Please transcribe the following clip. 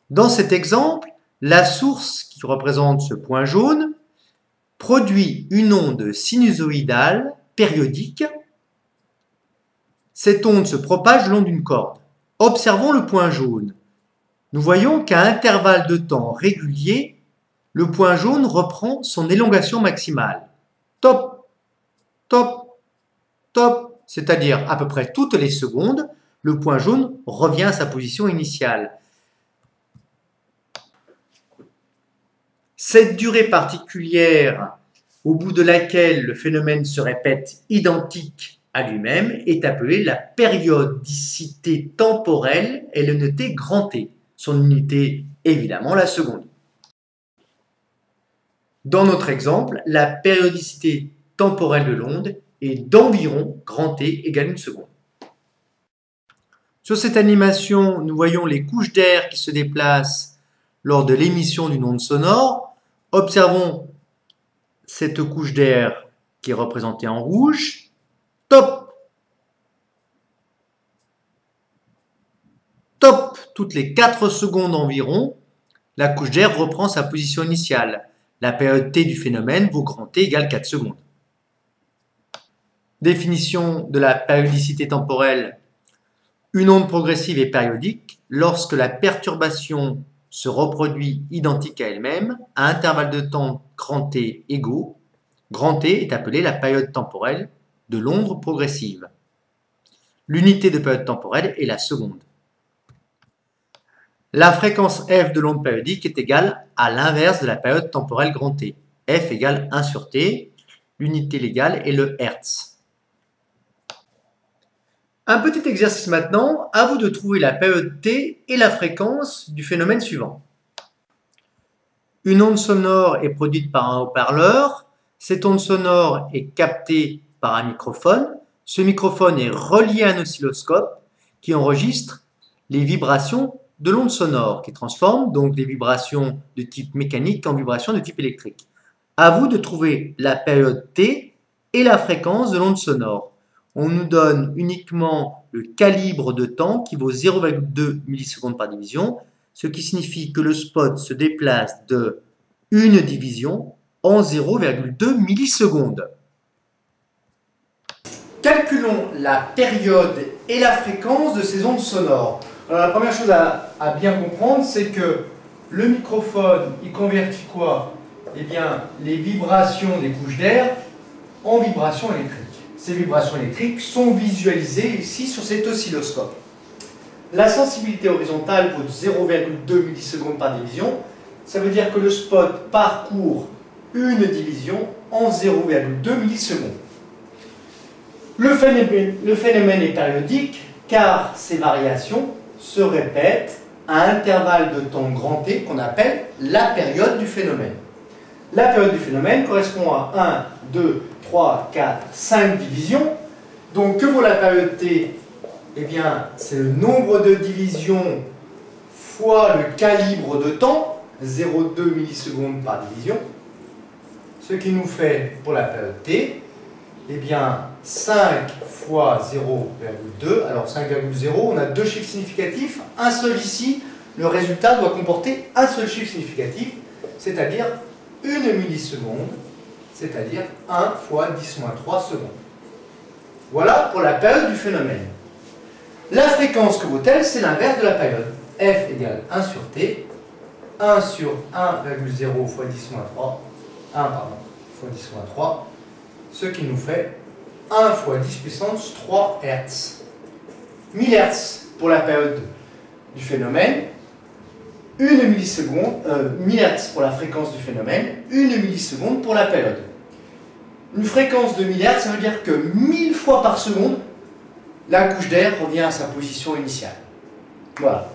Dans cet exemple, la source qui représente ce point jaune produit une onde sinusoïdale périodique. Cette onde se propage le long d'une corde. Observons le point jaune. Nous voyons qu'à intervalles de temps réguliers, le point jaune reprend son élongation maximale. Top, top, top, c'est-à-dire à peu près toutes les secondes, le point jaune revient à sa position initiale. Cette durée particulière, au bout de laquelle le phénomène se répète identique à lui-même, est appelée la périodicité temporelle. Elle est notée grand T. Son unité, évidemment, la seconde. Dans notre exemple, la périodicité temporelle de l'onde est d'environ grand T égale 1 seconde. Sur cette animation, nous voyons les couches d'air qui se déplacent lors de l'émission d'une onde sonore. Observons cette couche d'air qui est représentée en rouge. Top! Top! Toutes les 4 secondes environ, la couche d'air reprend sa position initiale. La période T du phénomène vaut grand T égale 4 secondes. Définition de la périodicité temporelle. Une onde progressive est périodique lorsque la perturbation se reproduit identique à elle-même à intervalles de temps grand T égaux. Grand T est appelé la période temporelle de l'onde progressive. L'unité de période temporelle est la seconde. La fréquence f de l'onde périodique est égale à l'inverse de la période temporelle grand T. F égale 1 sur T. L'unité légale est le Hertz. Un petit exercice maintenant, à vous de trouver la période T et la fréquence du phénomène suivant. Une onde sonore est produite par un haut-parleur. Cette onde sonore est captée par un microphone. Ce microphone est relié à un oscilloscope qui enregistre les vibrations de l'onde sonore, qui transforme donc les vibrations de type mécanique en vibrations de type électrique. À vous de trouver la période T et la fréquence de l'onde sonore. On nous donne uniquement le calibre de temps qui vaut 0,2 millisecondes par division, ce qui signifie que le spot se déplace de une division en 0,2 millisecondes. Calculons la période et la fréquence de ces ondes sonores. Alors, la première chose à bien comprendre, c'est que le microphone, il convertit quoi? Eh bien, les vibrations des couches d'air en vibrations électriques. Ces vibrations électriques sont visualisées ici sur cet oscilloscope. La sensibilité horizontale vaut 0,2 millisecondes par division. Ça veut dire que le spot parcourt une division en 0,2 millisecondes. Le phénomène est périodique car ces variations se répètent à intervalles de temps grand T qu'on appelle la période du phénomène. La période du phénomène correspond à 1, 2, 3, 4, 5 divisions. Donc que vaut la période T? Eh bien, c'est le nombre de divisions fois le calibre de temps, 0,2 millisecondes par division. Ce qui nous fait, pour la période T, eh bien, 5 fois 0,2. Alors 5,0, on a deux chiffres significatifs, un seul ici. Le résultat doit comporter un seul chiffre significatif, c'est-à-dire 1 milliseconde, c'est-à-dire 1 fois 10-3 secondes. Voilà pour la période du phénomène. La fréquence que vaut-elle? C'est l'inverse de la période. F égale 1 sur T, 1 sur 1,0 fois 10-3, 1 fois 10-3, ce qui nous fait 1 fois 10 puissance 3 Hertz. 1000 Hertz pour la période du phénomène, 1 milliseconde, 1000 Hertz pour la fréquence du phénomène, 1 milliseconde pour la période. Une fréquence de 1000 Hertz, ça veut dire que 1000 fois par seconde, la couche d'air revient à sa position initiale. Voilà.